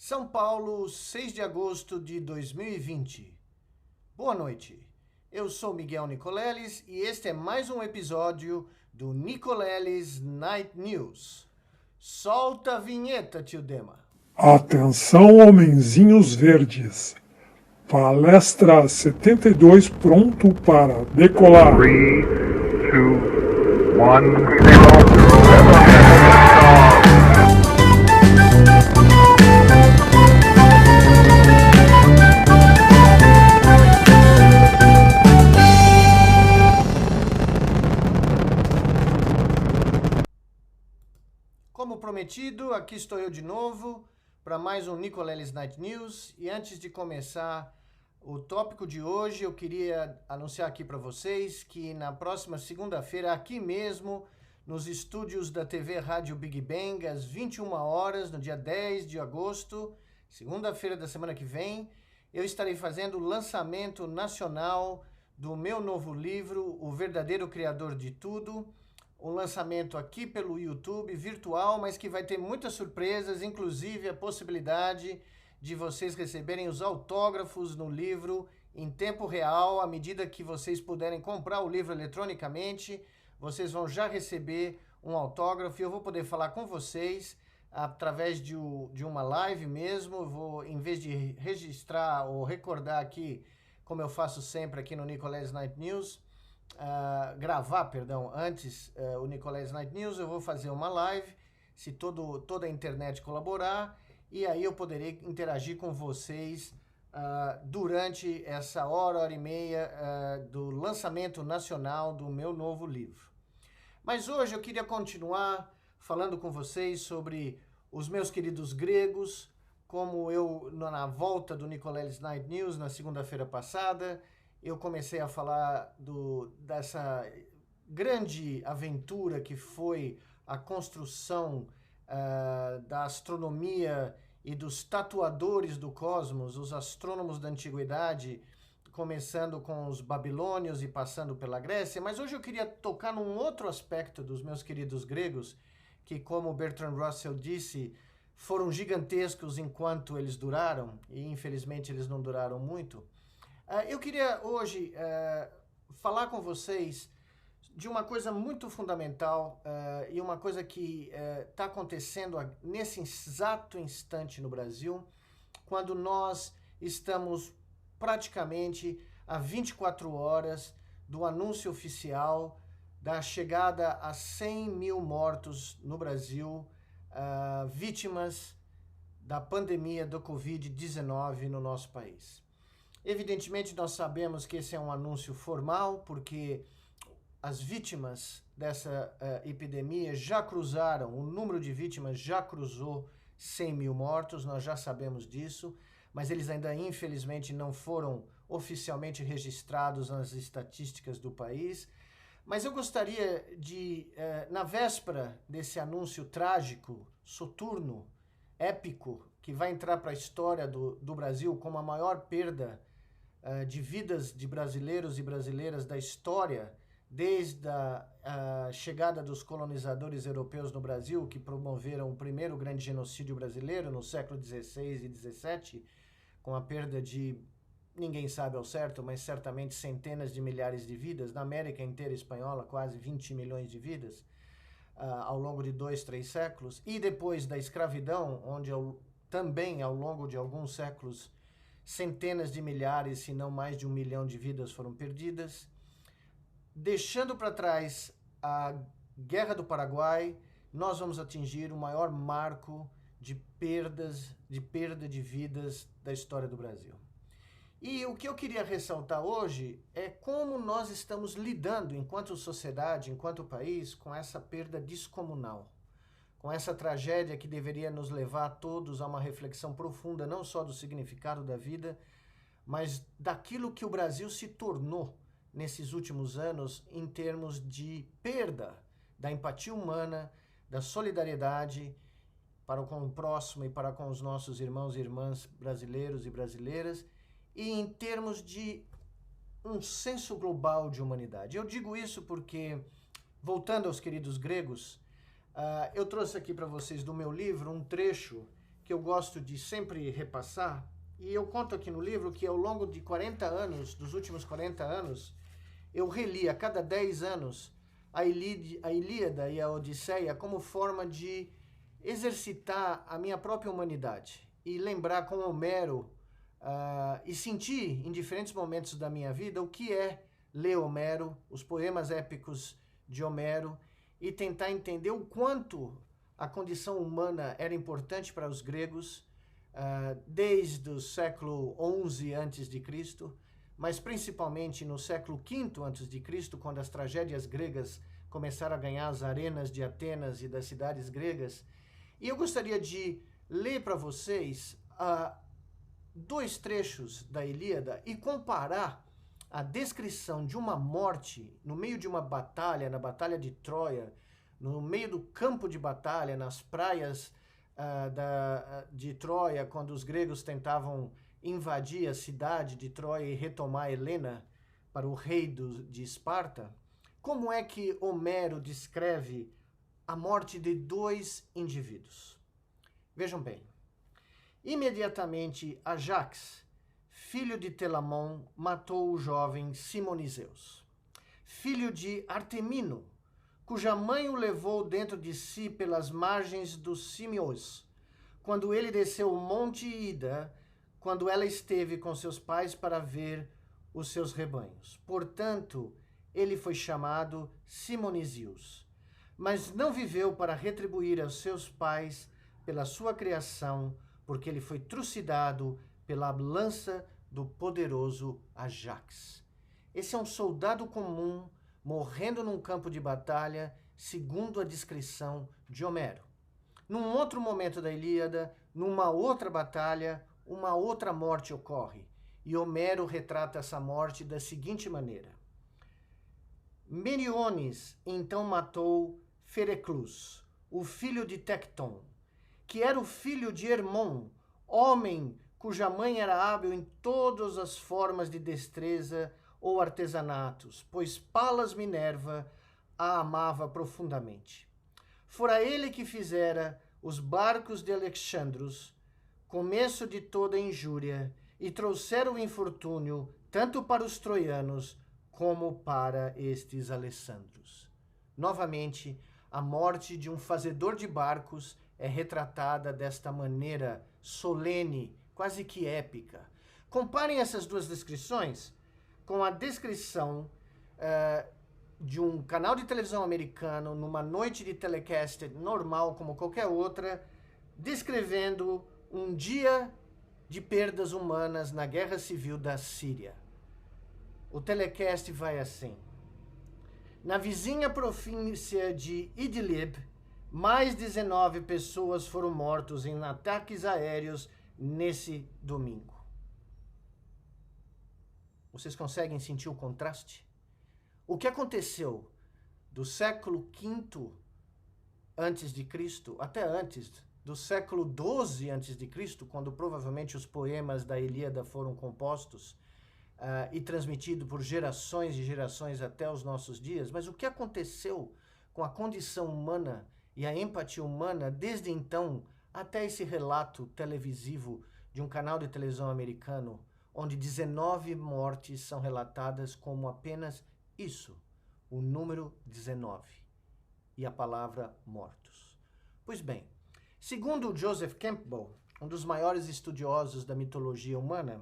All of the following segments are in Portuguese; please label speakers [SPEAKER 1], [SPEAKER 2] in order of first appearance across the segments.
[SPEAKER 1] São Paulo, 6 de agosto de 2020. Boa noite. Eu sou Miguel Nicoleles e este é mais um episódio do Nicoleles Night News. Solta a vinheta, tio Dema.
[SPEAKER 2] Atenção, homenzinhos verdes. Palestra 72 pronto para decolar.
[SPEAKER 3] 3, 2, 1.
[SPEAKER 1] Como prometido, aqui estou eu de novo para mais um Nicoleles Night News. E antes de começar o tópico de hoje, eu queria anunciar aqui para vocês que na próxima segunda-feira, aqui mesmo, nos estúdios da TV Rádio Big Bang, às 21 horas, no dia 10 de agosto, segunda-feira da semana que vem, eu estarei fazendo o lançamento nacional do meu novo livro, O Verdadeiro Criador de Tudo. Um lançamento aqui pelo YouTube, virtual, mas que vai ter muitas surpresas, inclusive a possibilidade de vocês receberem os autógrafos no livro em tempo real. À medida que vocês puderem comprar o livro eletronicamente, vocês vão já receber um autógrafo e eu vou poder falar com vocês através de uma live mesmo. Eu vou, em vez de registrar ou recordar aqui, como eu faço sempre aqui no Nicoleles Night News, gravar antes o Nicoleles Night News, eu vou fazer uma live, se toda a internet colaborar, e aí eu poderei interagir com vocês durante essa hora e meia do lançamento nacional do meu novo livro. Mas hoje eu queria continuar falando com vocês sobre os meus queridos gregos, como eu, na volta do Nicoleles Night News, na segunda-feira passada, eu comecei a falar dessa grande aventura que foi a construção da astronomia e dos tatuadores do cosmos, os astrônomos da antiguidade, começando com os babilônios e passando pela Grécia. Mas hoje eu queria tocar num outro aspecto dos meus queridos gregos, que, como Bertrand Russell disse, foram gigantescos enquanto eles duraram, e infelizmente eles não duraram muito. Eu queria hoje falar com vocês de uma coisa muito fundamental e uma coisa que está acontecendo nesse exato instante no Brasil, quando nós estamos praticamente a 24 horas do anúncio oficial da chegada a 100 mil mortos no Brasil, vítimas da pandemia do Covid-19 no nosso país. Evidentemente, nós sabemos que esse é um anúncio formal, porque as vítimas dessa epidemia já cruzaram, o número de vítimas já cruzou 100 mil mortos, nós já sabemos disso, mas eles ainda, infelizmente, não foram oficialmente registrados nas estatísticas do país. Mas eu gostaria de, na véspera desse anúncio trágico, soturno, épico, que vai entrar para a história do Brasil como a maior perda de vidas de brasileiros e brasileiras da história, desde a chegada dos colonizadores europeus no Brasil, que promoveram o primeiro grande genocídio brasileiro no século XVI e XVII, com a perda de, ninguém sabe ao certo, mas certamente centenas de milhares de vidas, na América inteira espanhola, quase 20 milhões de vidas, ao longo de 2, 3 séculos, e depois da escravidão, onde também ao longo de alguns séculos centenas de milhares, se não mais de 1 milhão de vidas foram perdidas. Deixando para trás a Guerra do Paraguai, nós vamos atingir o maior marco de perda de vidas da história do Brasil. E o que eu queria ressaltar hoje é como nós estamos lidando, enquanto sociedade, enquanto país, com essa perda descomunal, com essa tragédia que deveria nos levar todos a uma reflexão profunda, não só do significado da vida, mas daquilo que o Brasil se tornou nesses últimos anos em termos de perda da empatia humana, da solidariedade para com o próximo e para com os nossos irmãos e irmãs brasileiros e brasileiras, e em termos de um senso global de humanidade. Eu digo isso porque, voltando aos queridos gregos, eu trouxe aqui para vocês do meu livro um trecho que que eu gosto de sempre repassar, e eu conto aqui no livro que ao longo de 40 anos, dos últimos 40 anos, eu reli a cada 10 anos a Ilíada e a Odisseia como forma de exercitar a minha própria humanidade e lembrar com Homero e sentir em diferentes momentos da minha vida o que é ler Homero, os poemas épicos de Homero, e tentar entender o quanto a condição humana era importante para os gregos desde o século XI a.C., mas principalmente no século V a.C., quando as tragédias gregas começaram a ganhar as arenas de Atenas e das cidades gregas. E eu gostaria de ler para vocês 2 trechos da Ilíada e comparar a descrição de uma morte no meio de uma batalha, na Batalha de Troia, no meio do campo de batalha, nas praias de Troia, quando os gregos tentavam invadir a cidade de Troia e retomar Helena para o rei de Esparta. Como é que Homero descreve a morte de 2 indivíduos? Vejam bem. Imediatamente Ajax, filho de Telamon, matou o jovem Simonizeus, filho de Artemino, cuja mãe o levou dentro de si pelas margens do Simios, quando ele desceu o monte Ida, quando ela esteve com seus pais para ver os seus rebanhos. Portanto, ele foi chamado Simonizius, mas não viveu para retribuir aos seus pais pela sua criação, porque ele foi trucidado pela lança do poderoso Ajax. Esse é um soldado comum morrendo num campo de batalha, segundo a descrição de Homero. Num outro momento da Ilíada, numa outra batalha, uma outra morte ocorre, e Homero retrata essa morte da seguinte maneira. Meriones então matou Fereclus, o filho de Tecton, que era o filho de Hermon, homem cuja mãe era hábil em todas as formas de destreza ou artesanatos, pois Palas Minerva a amava profundamente. Fora ele que fizera os barcos de Alexandros, começo de toda a injúria, e trouxera o infortúnio tanto para os troianos como para estes alessandros. Novamente, a morte de um fazedor de barcos é retratada desta maneira solene, quase que épica. Comparem essas 2 descrições com a descrição de um canal de televisão americano numa noite de telecast normal como qualquer outra, descrevendo um dia de perdas humanas na guerra civil da Síria. O telecast vai assim. Na vizinha província de Idlib, mais 19 pessoas foram mortas em ataques aéreos nesse domingo. Vocês conseguem sentir o contraste? O que aconteceu do século V a.C., até antes do século XII a.C., quando provavelmente os poemas da Ilíada foram compostos e transmitidos por gerações e gerações até os nossos dias, mas o que aconteceu com a condição humana e a empatia humana desde então até esse relato televisivo de um canal de televisão americano, onde 19 mortes são relatadas como apenas isso, o número 19, e a palavra mortos. Pois bem, segundo Joseph Campbell, um dos maiores estudiosos da mitologia humana,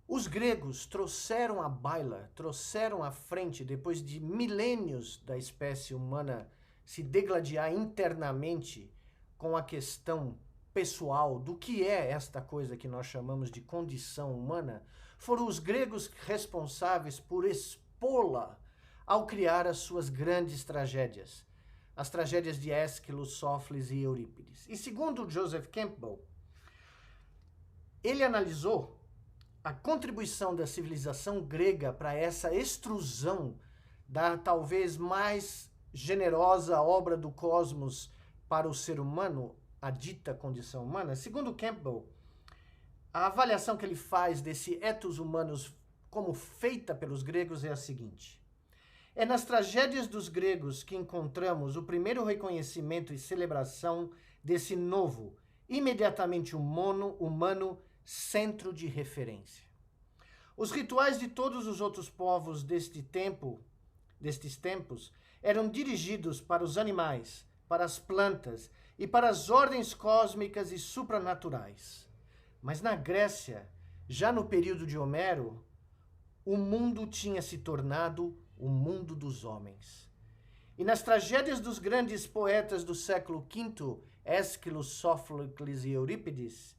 [SPEAKER 1] os gregos trouxeram à baila, trouxeram à frente, depois de milênios da espécie humana se degladiar internamente com a questão pessoal do que é esta coisa que nós chamamos de condição humana, foram os gregos responsáveis por expô-la ao criar as suas grandes tragédias, as tragédias de Ésquilo, Sófocles e Eurípides. E segundo Joseph Campbell, ele analisou a contribuição da civilização grega para essa extrusão da talvez mais generosa obra do cosmos para o ser humano, a dita condição humana. Segundo Campbell, a avaliação que ele faz desse ethos humanos como feita pelos gregos é a seguinte: é nas tragédias dos gregos que encontramos o primeiro reconhecimento e celebração desse novo imediatamente humano centro de referência. Os rituais de todos os outros povos destes tempos, eram dirigidos para os animais, para as plantas e para as ordens cósmicas e supranaturais. Mas na Grécia, já no período de Homero, o mundo tinha se tornado o mundo dos homens. E nas tragédias dos grandes poetas do século V, Ésquilo, Sófocles e Eurípides,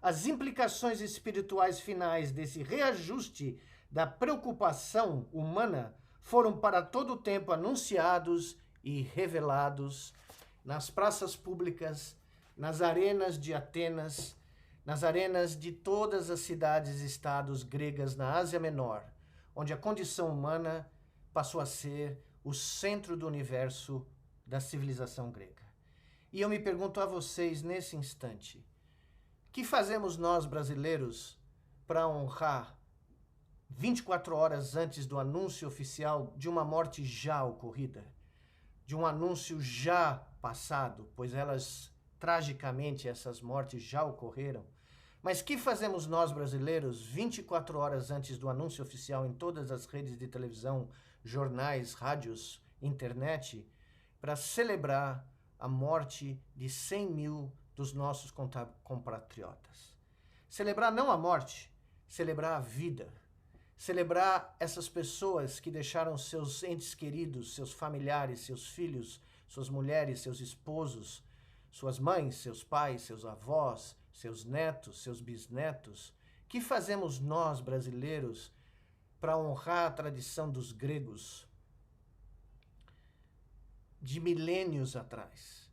[SPEAKER 1] as implicações espirituais finais desse reajuste da preocupação humana foram para todo o tempo anunciados e revelados nas praças públicas, nas arenas de Atenas, nas arenas de todas as cidades-estados gregas na Ásia Menor, onde a condição humana passou a ser o centro do universo da civilização grega. E eu me pergunto a vocês nesse instante, que fazemos nós brasileiros para honrar 24 horas antes do anúncio oficial de uma morte já ocorrida, de um anúncio já passado, pois tragicamente, essas mortes já ocorreram. Mas que fazemos nós brasileiros 24 horas antes do anúncio oficial em todas as redes de televisão, jornais, rádios, internet, para celebrar a morte de 100 mil dos nossos compatriotas? Celebrar não a morte, celebrar a vida. Celebrar essas pessoas que deixaram seus entes queridos, seus familiares, seus filhos, suas mulheres, seus esposos, suas mães, seus pais, seus avós, seus netos, seus bisnetos. Que fazemos nós, brasileiros, para honrar a tradição dos gregos de milênios atrás?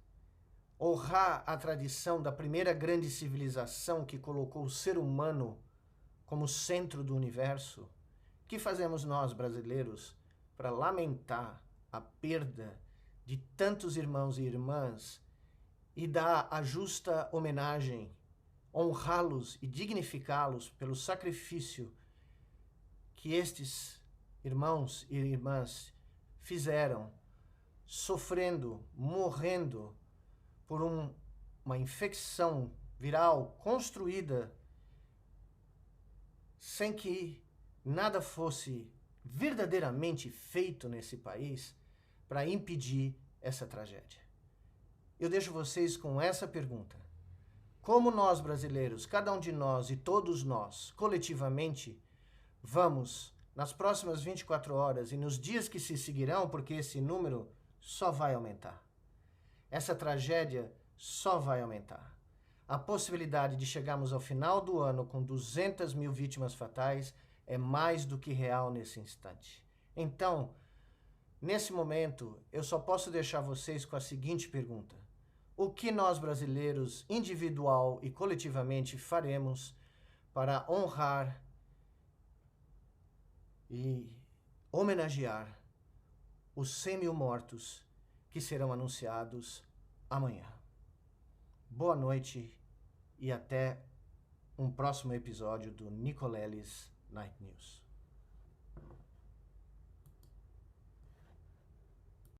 [SPEAKER 1] Honrar a tradição da primeira grande civilização que colocou o ser humano como centro do universo? Que fazemos nós, brasileiros, para lamentar a perda de tantos irmãos e irmãs e dar a justa homenagem, honrá-los e dignificá-los pelo sacrifício que estes irmãos e irmãs fizeram, sofrendo, morrendo por uma infecção viral construída sem que nada fosse verdadeiramente feito nesse país para impedir essa tragédia? Eu deixo vocês com essa pergunta. Como nós brasileiros, cada um de nós e todos nós, coletivamente, vamos, nas próximas 24 horas e nos dias que se seguirão, porque esse número só vai aumentar. Essa tragédia só vai aumentar. A possibilidade de chegarmos ao final do ano com 200 mil vítimas fatais é mais do que real nesse instante. Então, nesse momento, eu só posso deixar vocês com a seguinte pergunta: o que nós brasileiros, individual e coletivamente, faremos para honrar e homenagear os 100 mil mortos que serão anunciados amanhã? Boa noite e até um próximo episódio do Nicolelis Night News.